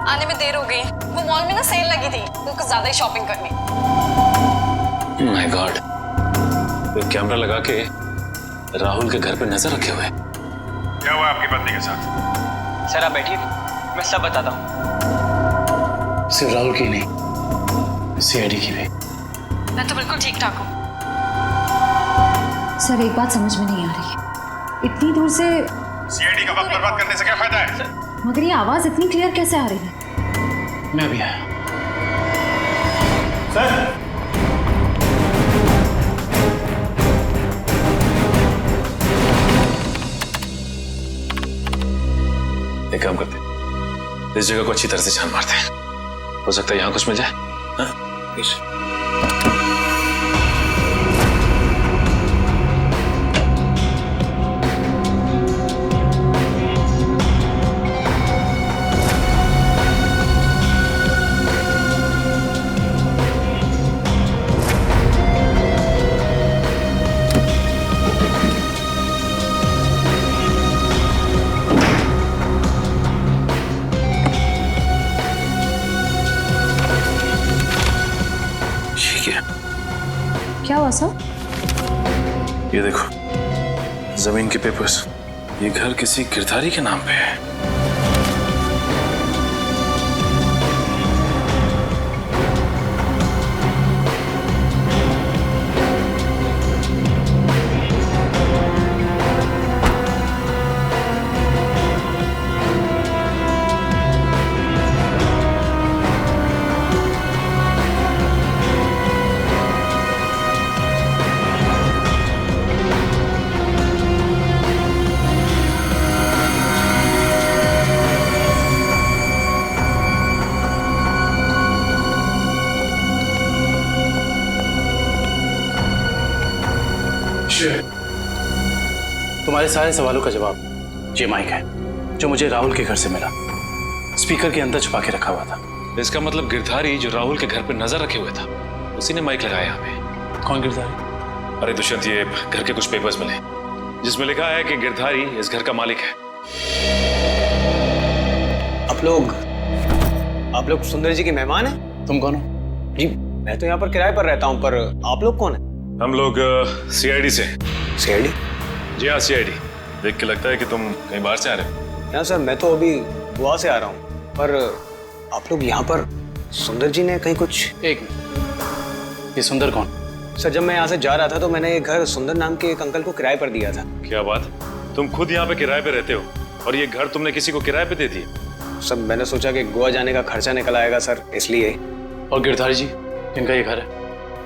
आने में देर हो गई। वो मॉल में ना सेल लगी थी, तो कुछ ज्यादा ही शॉपिंग करनी। माय गॉड, वो कैमरा लगा के राहुल के घर पे नजर रखे हुए। क्या हुआ आपकी पत्नी के साथ? सर आप बैठिए, मैं सब बताता हूँ। सिर्फ राहुल की नहीं, सीआईडी की भी। मैं तो बिल्कुल ठीक ठाक हूँ। सर एक बात समझ में नहीं आ रही है, इतनी दूर से सीआईडी का वक्त बर्बाद करने से क्या फायदा है? मगर ये आवाज इतनी क्लियर कैसे आ रही है? मैं भी आया। सर एक काम करते हैं, इस जगह को अच्छी तरह से छान मारते हैं। हो सकता है यहाँ कुछ मिल जाए। हाँ? क्या हुआ सर? ये देखो, जमीन के पेपर्स। ये घर किसी गिरधारी के नाम पे है। तुम्हारे सारे सवालों का जवाब ये माइक है जो मुझे राहुल के घर से मिला। स्पीकर के अंदर छुपा के रखा हुआ था। इसका मतलब गिरधारी जो राहुल के घर पर नजर रखे हुए था उसी ने माइक लगाया यहाँ पे। कौन गिरधारी? अरे दुष्यंत, ये घर के कुछ पेपर्स मिले जिसमें लिखा है कि गिरधारी इस घर का मालिक है। आप लोग सुंदर जी के मेहमान हैं? तुम कौन हो? जी मैं तो यहाँ पर किराए पर रहता हूँ, पर आप लोग कौन हैं? हम लोग सीआईडी से। सीआईडी? जी हाँ, सीआईडी। देख के लगता है कि तुम कहीं बाहर से आ रहे हो। हाँ सर, मैं तो अभी गोवा से आ रहा हूँ। पर आप लोग यहाँ पर, सुंदर जी ने कहीं कुछ... एक मिनट, ये सुंदर कौन? सर जब मैं यहाँ से जा रहा था तो मैंने ये घर सुंदर नाम के एक अंकल को किराए पर दिया था। क्या बात, तुम खुद यहाँ पे किराए पे रहते हो और ये घर तुमने किसी को किराए पे दे दिया? सर मैंने सोचा कि गोवा जाने का खर्चा निकल आएगा सर, इसलिए। और गिरधारी जी जिनका ये घर है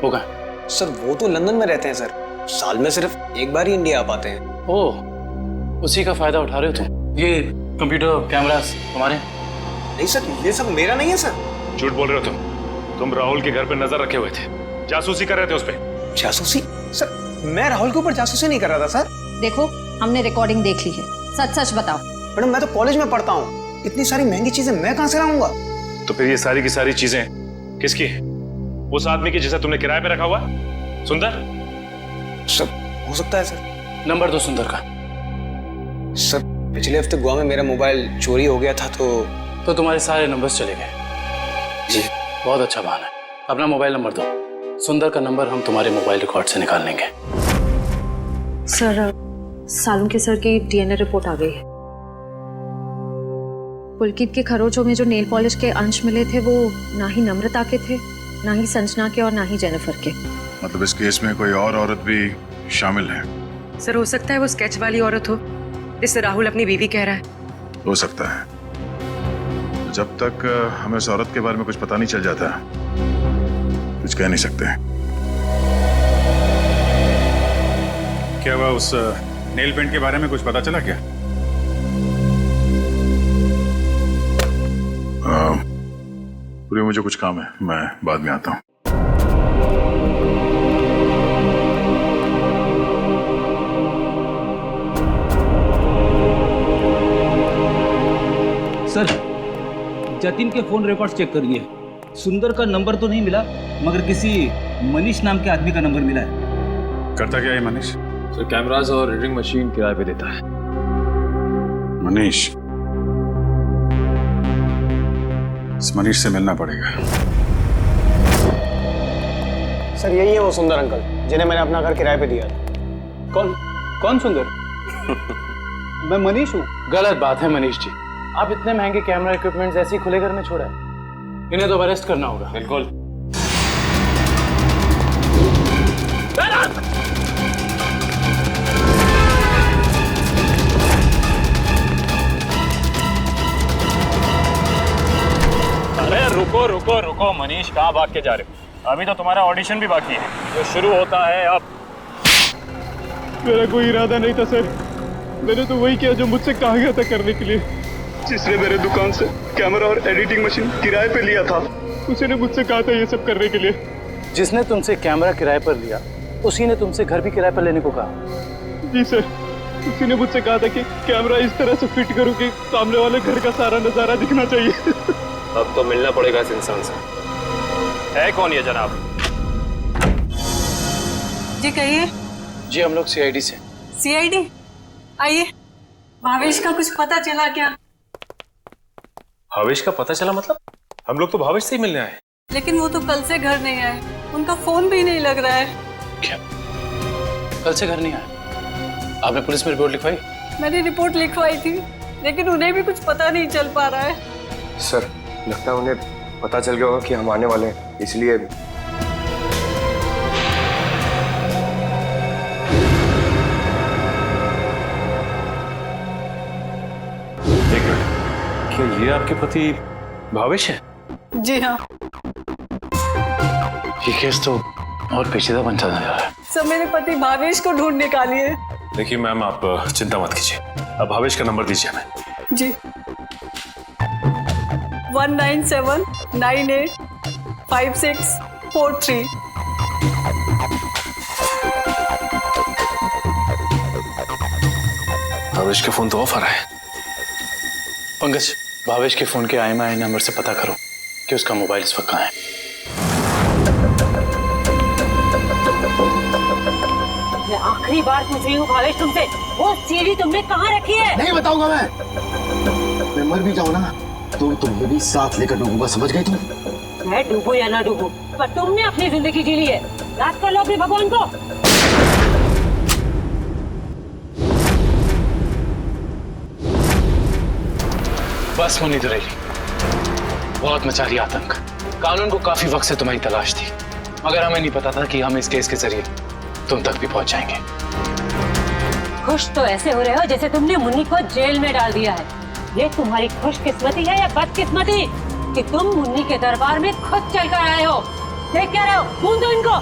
वो कहाँ है? सर वो तो लंदन में रहते हैं सर, साल में सिर्फ एक बार ही इंडिया आ पाते हैं। ओह, उसी का फायदा उठा रहे हो तुम? ये कंप्यूटर कैमरास तुम्हारे? नहीं सर, ये सब मेरा नहीं है सर। झूठ बोल रहे हो तुम राहुल के घर पे नजर रखे हुए थे, जासूसी कर रहे थे उस पे। जासूसी? सर मैं राहुल के ऊपर जासूसी नहीं कर रहा था सर। देखो हमने रिकॉर्डिंग देख ली है, सच सच बताओ। मैडम मैं तो कॉलेज में पढ़ता हूँ, इतनी सारी महंगी चीजें मैं कहाँ से लाऊंगा? तो फिर ये सारी की सारी चीजें किसकी है? उस आदमी की जिसे तुमने किराए पे रखा हुआ, सुंदर? सर हो सकता है सर। नंबर दो सुंदर का। सर पिछले हफ्ते गोवा में मेरा मोबाइल चोरी हो गया था तो तुम्हारे सारे नंबर्स चले गए? जी। बहुत अच्छा बहाना है। अपना मोबाइल नंबर दो, सुंदर का नंबर हम तुम्हारे मोबाइल रिकॉर्ड से निकाल लेंगे। सर सालुंके सर की डीएनए रिपोर्ट आ गई है। पुलकित के खरोचों में जो नेल पॉलिश के अंश मिले थे वो ना ही नम्रता के थे, ना ही संजना के और ना ही जेनिफर के। मतलब इस केस में कोई और औरत भी शामिल है? सर हो सकता है वो स्केच वाली औरत हो जिससे राहुल अपनी बीवी कह रहा है। हो सकता है। जब तक हमें उस औरत के बारे में कुछ पता नहीं चल जाता कुछ कह नहीं सकते। क्या हुआ, उस नेल पेंट के बारे में कुछ पता चला क्या? पूरी मुझे कुछ काम है, मैं बाद में आता हूँ। सर जतिन के फोन रिकॉर्ड्स चेक करिए, सुंदर का नंबर तो नहीं मिला मगर किसी मनीष नाम के आदमी का नंबर मिला है। करता क्या है मनीष? सर कैमरास और रीडिंग मशीन किराए पे देता है। मनीष? इस मनीष से मिलना पड़ेगा। सर यही है वो सुंदर अंकल जिन्हें मैंने अपना घर किराए पे दिया था। कौन सुंदर? मैं मनीष हूँ। गलत बात है मनीष जी, आप इतने महंगे कैमरा इक्विपमेंट्स ऐसे ही खुले घर में छोड़ा है? इन्हें तो अरेस्ट करना होगा। बिल्कुल। अरे रुको रुको रुको मनीष, कहाँ भाग के जा रहे हो? अभी तो तुम्हारा ऑडिशन भी बाकी है जो शुरू होता है अब। मेरा कोई इरादा नहीं था सर, मैंने तो वही किया जो मुझसे कहा गया था करने के लिए। जिसने मेरे दुकान से कैमरा और एडिटिंग मशीन किराए पे लिया था उसी ने मुझसे कहा था ये सब करने के लिए। जिसने तुमसे कैमरा किराए पर लिया उसी ने तुमसे घर भी किराए पर लेने को कहा? जी सर, उसी ने मुझसे कहा था कि कैमरा इस तरह से फिट करूं कि सामने वाले घर का सारा नजारा दिखना चाहिए। अब तो मिलना पड़ेगा इस इंसान से। है कौन ये जनाब? जी कहिए। जी हम लोग सीआईडी से। सीआईडी? आइए। भावेश का कुछ पता चला क्या? भावेश का पता चला मतलब? हम लोग तो भावेश से ही मिलने आए। लेकिन वो तो कल से घर नहीं आए, उनका फोन भी नहीं लग रहा है। क्या कल से घर नहीं आए? आपने पुलिस में रिपोर्ट लिखवाई? मैंने रिपोर्ट लिखवाई थी लेकिन उन्हें भी कुछ पता नहीं चल पा रहा है। सर लगता है उन्हें पता चल गया होगा कि हम आने वाले हैं, इसलिए। एक मिनट, क्या ये आपके पति भावेश है? जी हाँ। ये केस तो और पेचीदा बनता जा रहा है। सब मेरे पति भावेश को ढूंढ निकालिए। देखिए मैम, आप चिंता मत कीजिए, अब भावेश का नंबर दीजिए हमें। जी 197985643। भावेश के फोन तो ऑफ आ रहा है। पंकज, भावेश के फोन के IMEI नंबर से पता करो कि उसका मोबाइल इस वक्त कहाँ है। मैं आखिरी बार पूछ रही हूँ भावेश तुमसे, वो सीढ़ी तुमने कहाँ रखी है? नहीं बताऊंगा मैं मर भी जाऊँ ना तो तुम्हें भी साथ लेकर डूबूंगा, समझ गई तुम? मैं डूबू या ना डूबू, पर तुमने अपनी जिंदगी जी ली है। याद कर लो अपने भगवान को। बस मुनीत रेली, बहुत मचा रही आतंक। कानून को काफी वक्त से तुम्हारी तलाश थी, मगर हमें नहीं पता था कि हम इस केस के जरिए तुम तक भी पहुंच जाएंगे। खुश तो ऐसे हो रहे हो जैसे तुमने मुन्नी को जेल में डाल दिया है। ये तुम्हारी खुशकिस्मती है या बदकिस्मती कि तुम मुन्नी के दरबार में खुद चल कर आए हो? देख क्या रहे हो? खून दो इनको।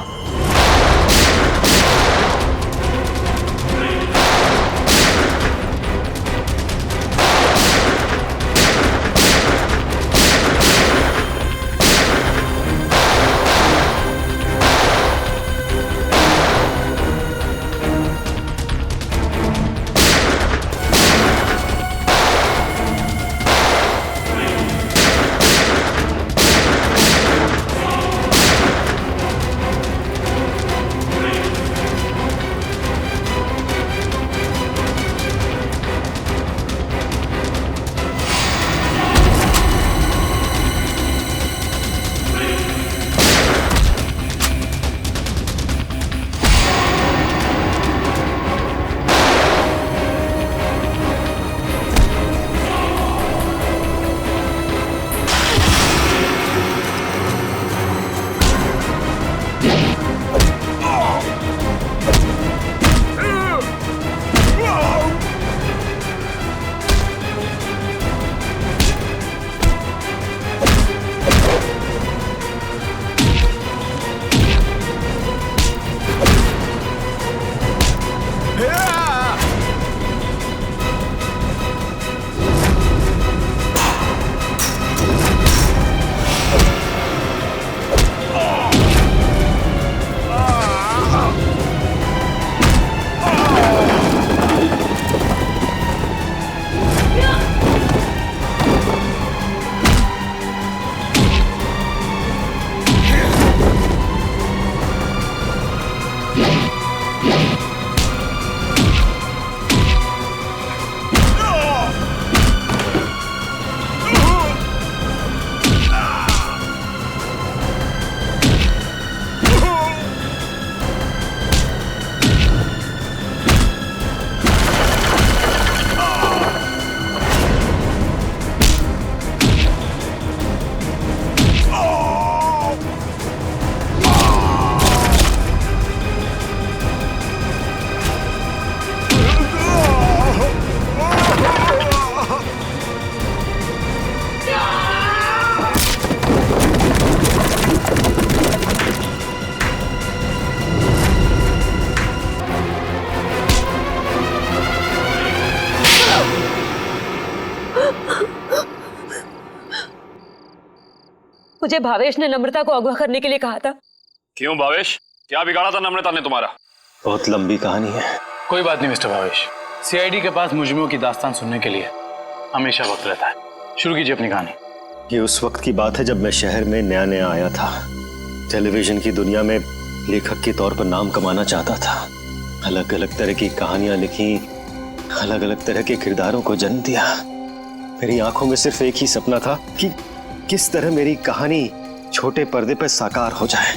मुझे भावेश ने नम्रता को अगवा करने के लिए कहा था। क्यों भावेश, क्या बिगाड़ा था नम्रता ने तुम्हारा? बहुत लंबी कहानी है। कोई बात नहीं मिस्टर भावेश, CID के पास मुजरिमों की दास्तान सुनने के लिए हमेशा वक्त रहता है। शुरू कीजिए अपनी कहानी। ये उस वक्त की बात है जब मैं शहर में नया नया आया था। टेलीविजन की दुनिया में लेखक के तौर पर नाम कमाना चाहता था। अलग अलग तरह की कहानियां लिखी, अलग अलग तरह के किरदारों को जन्म दिया। मेरी आंखों में सिर्फ एक ही सपना था कि किस तरह मेरी कहानी छोटे पर्दे पर साकार हो जाए।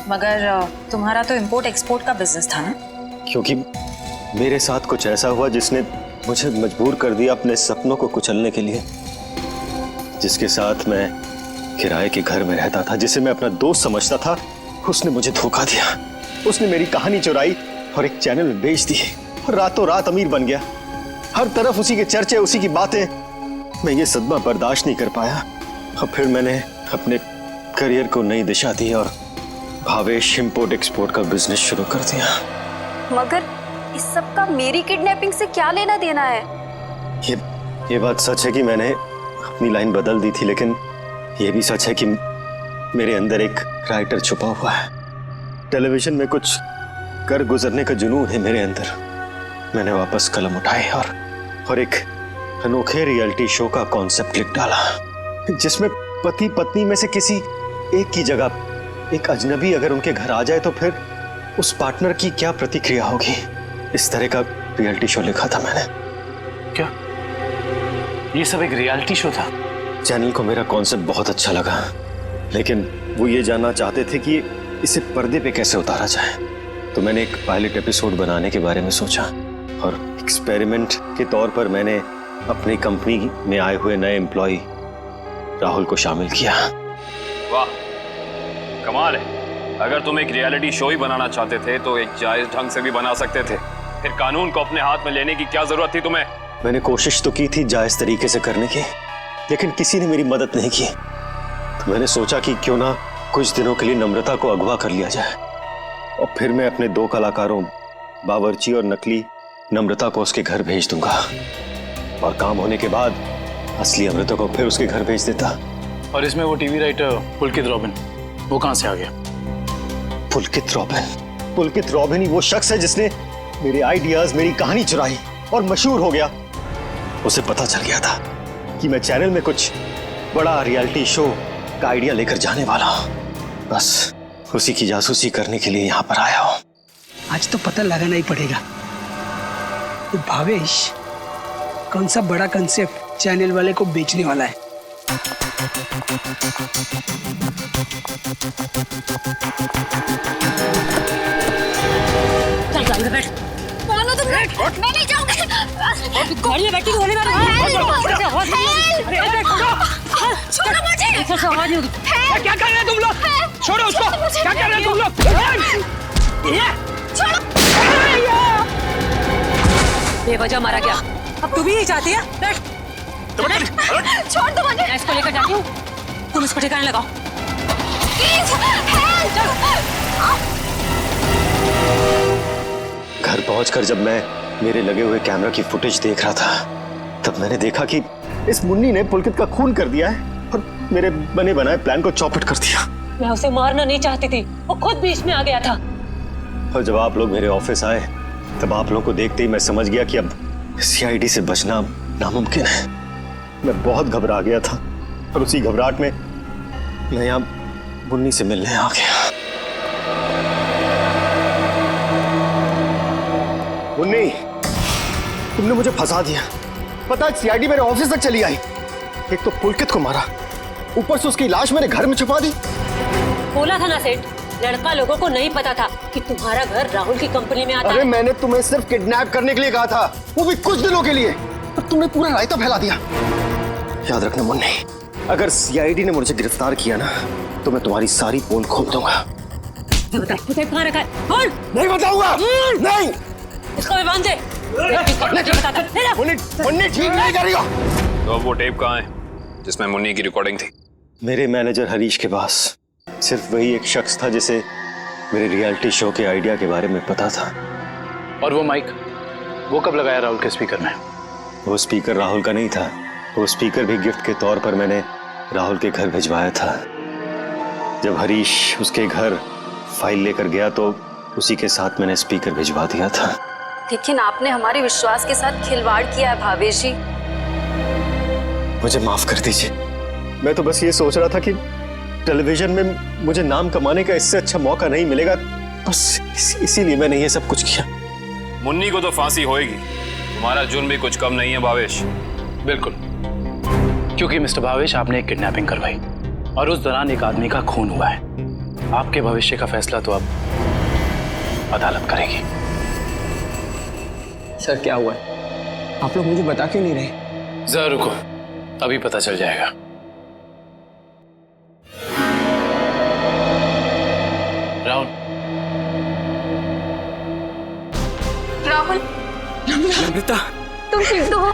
मगर तुम्हारा तो इंपोर्ट एक्सपोर्ट का बिजनेस था ना? क्योंकि मेरे साथ कुछ ऐसा हुआ जिसने मुझे मजबूर कर दिया अपने सपनों को कुचलने के लिए। जिसके साथ मैं किराए के घर में रहता था, जिसे मैं अपना दोस्त समझता था, उसने मुझे धोखा दिया। उसने मेरी कहानी चुराई और एक चैनल में बेच दी और रातों रात अमीर बन गया। हर तरफ उसी के चर्चे, उसी की बातें। मैं ये सदमा बर्दाश्त नहीं कर पाया और फिर मैंने अपने करियर को नई दिशा दी और भावेश इंपोर्ट एक्सपोर्ट का बिजनेस शुरू कर दिया। मगर इस सब का मेरी किडनैपिंग से क्या लेना देना है? ये बात सच है कि मैंने अपनी लाइन बदल दी थी, लेकिन ये भी सच है कि मेरे अंदर एक राइटर छुपा हुआ है। टेलीविजन में कुछ कर गुजरने का जुनून है मेरे अंदर। मैंने वापस कलम उठाई और और एक अनोखे रियलिटी शो का कॉन्सेप्ट लिख डाला, जिसमें पति पत्नी में से किसी एक की जगह एक अजनबी अगर उनके घर आ जाए तो फिर उस पार्टनर की क्या प्रतिक्रिया होगी। इस तरह का रियलिटी शो लिखा था मैंने। क्या ये सब एक रियलिटी शो था? चैनल को मेरा कॉन्सेप्ट बहुत अच्छा लगा, लेकिन वो ये जानना चाहते थे कि इसे पर्दे पे कैसे उतारा जाए। तो मैंने एक पायलट एपिसोड बनाने के बारे में सोचा और एक्सपेरिमेंट के तौर पर मैंने अपनी कंपनी में आए हुए नए एम्प्लॉय राहुल को शामिल किया। वाह, कमाल है। अगर तुम एक रियलिटी शो ही बनाना चाहते थे तो एक जायज ढंग से भी बना सकते थे। फिर कानून को अपने हाथ में लेने की क्या जरूरत थी तुम्हें? मैंने कोशिश तो की थी जायज तरीके से करने की, लेकिन किसी ने मेरी मदद नहीं की। तो मैंने सोचा कि क्यों ना कुछ दिनों के लिए नम्रता को अगवा कर लिया जाए और फिर मैं अपने 2 कलाकारों बावर्ची और नकली नम्रता को उसके घर भेज दूंगा और काम होने के बाद असली अमृता को फिर उसके घर भेज देता। और इसमें वो टीवी राइटर पुलकित रॉबिन, वो कहां से आ गया? पुलकित रॉबिन ही वो शख्स है जिसने मेरे आइडियाज, मेरी कहानी चुराई और मशहूर हो गया। उसे पता चल गया था कि मैं चैनल में कुछ बड़ा रियलिटी शो का आइडिया लेकर जाने वाला हूं। बस उसी की जासूसी करने के लिए यहाँ पर आया हूँ। आज तो पता लगाना ही पड़ेगा तो भावेश कौन सा बड़ा कंसेप्ट चैनल वाले को बेचने वाला है। चल गाड़ी में बैठ। मानो तुम, मैं नहीं जाऊंगी। गाड़ी में बैठी होने वाला छोड़ो मुझे। क्या कर रहे हैं तुम लोग? छोड़ो उसको। क्या कर रहे हैं तुम लोग? बेवजह मारा गया, अब तू भी यही चाहती है? बैठ। छोड़ दो मुझे। मैं इसको लेकर जाती हूँ, तुम इसको ठिकाने लगाओ। घर पहुंचकर जब मैं मेरे लगे हुए कैमरा की फुटेज देख रहा था तब मैंने देखा कि इस मुन्नी ने पुलकित का खून कर दिया है और मेरे बने बनाए प्लान को चौपट कर दिया। मैं उसे मारना नहीं चाहती थी, वो खुद बीच में आ गया था। और जब आप लोग मेरे ऑफिस आए तब आप लोगों को देखते ही मैं समझ गया कि अब सीआईडी से बचना नामुमकिन है। मैं बहुत घबरा गया था और उसी घबराहट में मैं यहाँ मुन्नी से मिलने आ गया। मुन्नी, तुमने मुझे फंसा दिया। पता है सीआईडी मेरे ऑफिस तक चली आई। एक तो पुलकित को मारा, ऊपर से उसकी लाश मेरे घर में छुपा दी। बोला था ना सेठ, लड़का लोगों को नहीं पता था कि तुम्हारा घर राहुल की कंपनी में आता है। अरे मैंने तुम्हें सिर्फ किडनैप करने के लिए कहा था, वो भी कुछ दिनों के लिए, और तुमने पूरा रायता फैला दिया। याद रखना मुन्नी, अगर सीआईडी ने मुझे गिरफ्तार किया ना तो मैं तुम्हारी सारी पोल खोल दूंगा। कहाँ रखा है? बोल। नहीं बताऊंगा। नहीं। इसको भी बांध दे। मुन्नी ठीक नहीं करेगा। तो अब वो टेप कहाँ है जिसमें मुन्नी की रिकॉर्डिंग थी? मेरे मैनेजर हरीश के पास। सिर्फ वही एक शख्स था जिसे मेरे रियलिटी शो के आइडिया के बारे में पता था। और वो माइक, वो कब लगाया राहुल के स्पीकर में? वो स्पीकर राहुल का नहीं था, वो स्पीकर भी गिफ्ट के तौर पर मैंने राहुल के घर भिजवाया था। जब हरीश उसके घर फाइल लेकर गया तो उसी के साथ मैंने स्पीकर भिजवा दिया था। लेकिन आपने हमारे विश्वास के साथ खिलवाड़ किया है भावेश जी। मुझे माफ कर दीजिए, मैं तो बस ये सोच रहा था कि टेलीविजन में मुझे नाम कमाने का इससे अच्छा मौका नहीं मिलेगा, बस इसीलिए मैंने ये सब कुछ किया। मुन्नी को तो फांसी होएगी, तुम्हारा जुर्म भी कुछ कम नहीं है भावेश। बिल्कुल, क्योंकि मिस्टर भावेश आपने एक किडनैपिंग करवाई और उस दौरान एक आदमी का खून हुआ है। आपके भविष्य का फैसला तो अब अदालत करेगी। सर क्या हुआ है? आप लोग मुझे बता क्यों नहीं रहे? जरा रुको, अभी पता चल जाएगा। राहुल। राहुल। नम्रता, तुम ठीक तो हो?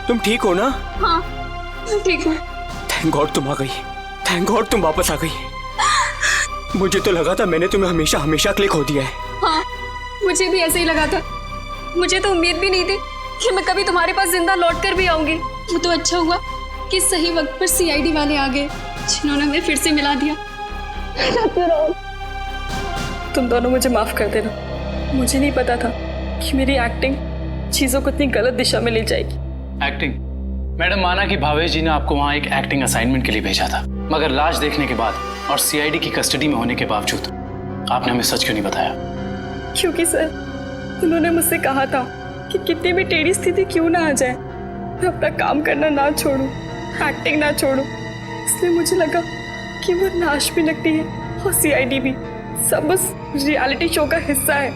तुम ठीक हो ना? हाँ, ठीक हूँ। थैंक गॉड तुम आ गई, थैंक गॉड तुम वापस आ गई। मुझे तो लगा था मैंने तुम्हें हमेशा हमेशा के लिए खो दिया है। हाँ, मुझे भी ऐसे ही लगा था। मुझे तो उम्मीद भी नहीं थी कि मैं कभी तुम्हारे पास जिंदा लौट कर भी आऊंगी। वो तो अच्छा हुआ कि सही वक्त पर सीआईडी वाले आ गए, जिन्होंने हमें फिर से मिला दिया। तुम दोनों मुझे माफ कर देना। मुझे नहीं पता था कि मेरी एक्टिंग चीजों को इतनी गलत दिशा में ले जाएगी। एक्टिंग? मैडम, माना कि भावेश जी ने आपको वहाँ एक एक्टिंग असाइनमेंट के लिए भेजा था, मगर लाश देखने के बाद और सीआईडी की कस्टडी में होने के बावजूद आपने हमें सच क्यों नहीं बताया? क्योंकि सर उन्होंने मुझसे कहा था कि कितनी भी टेढ़ी स्थिति क्यों ना आ जाए, मैं अपना काम करना ना छोड़ूं, एक्टिंग ना छोड़ूं। इसलिए मुझे लगा कि वो नाश भी लगती है और सीआईडी भी सब बस रियलिटी शो का हिस्सा है।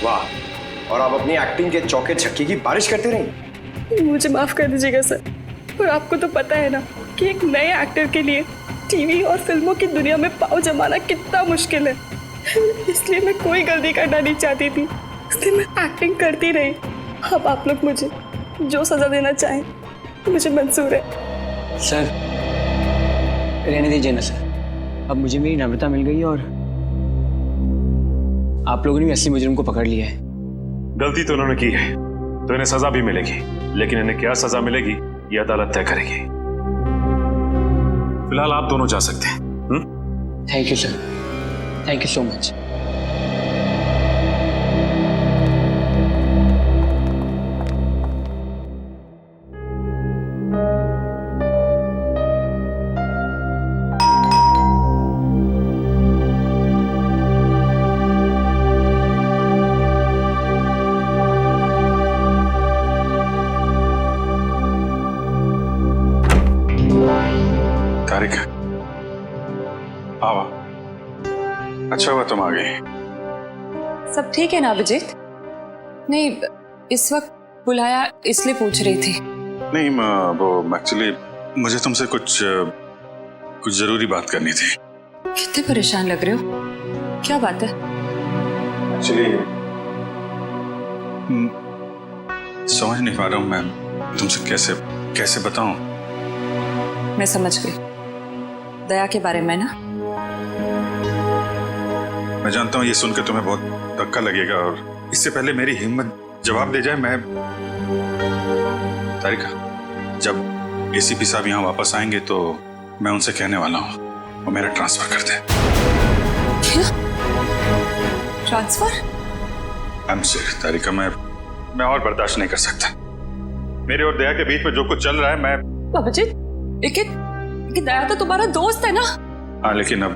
वाह, और आप अपनी एक्टिंग के चौके छक्के की बारिश करते रही। मुझे माफ कर दीजिएगा सर, और आपको तो पता है ना कि एक नए एक्टर के लिए टीवी और फिल्मों की दुनिया में पाँव जमाना कितना मुश्किल है। इसलिए मैं कोई गलती करना नहीं चाहती थी, इसलिए मैं एक्टिंग करती रही। अब आप लोग मुझे जो सजा देना चाहें मुझे मंजूर है। सर रहने दीजिए ना सर, अब मुझे मेरी नम्रता मिल गई और आप लोगों ने भी असली मुजरिम को पकड़ लिया है। गलती तो उन्होंने की है तो इन्हें सजा भी मिलेगी, लेकिन इन्हें क्या सजा मिलेगी ये अदालत तय करेगी। फिलहाल आप दोनों जा सकते हैं। Thank you sir, thank you so much. Tarika, आओ। अच्छा हुआ तुम आ गई। सब ठीक है ना अभिजीत? नहीं, इस वक्त बुलाया इसलिए पूछ रही थी। नहीं, वो एक्चुअली मुझे तुमसे कुछ जरूरी बात करनी थी। कितने परेशान लग रहे हो, क्या बात है? एक्चुअली समझ नहीं पा रहा हूँ मैं तुमसे कैसे बताऊं। मैं समझ गई, दया के बारे में ना? मैं जानता हूँ ये सुनकर तुम्हें बहुत धक्का लगेगा, और इससे पहले मेरी हिम्मत जवाब दे जाए, मैं तारिका, जब एसीपी साहब यहाँ वापस आएंगे तो मैं उनसे कहने वाला हूँ वो मेरा ट्रांसफर कर दें। क्या? ट्रांसफर? आई एम सॉरी तारिका, मैं और बर्दाश्त नहीं कर सकता। मेरे और दया के बीच में जो कुछ चल रहा है, मैं अभिजीत, लेकिन दया तो तुम्हारा दोस्त है ना? हाँ, लेकिन अब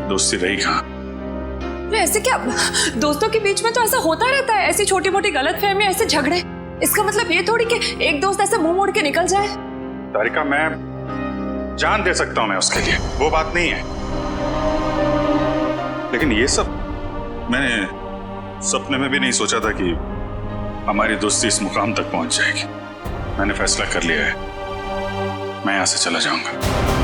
दोस्ती रही कहाँ? ऐसे क्या, दोस्तों के बीच में तो ऐसा होता रहता है, ऐसी छोटी मोटी गलतफहमी, ऐसे झगड़े। इसका मतलब ये थोड़ी कि एक दोस्त ऐसे मुंह मोड़ के निकल जाए। तारिका, मैं जान दे सकता हूं मैं उसके लिए, वो बात नहीं है, लेकिन ये सब मैंने सपने में भी नहीं सोचा था कि हमारी दोस्ती इस मुकाम तक पहुंच जाएगी। मैंने फैसला कर लिया है, मैं यहां से चला जाऊंगा।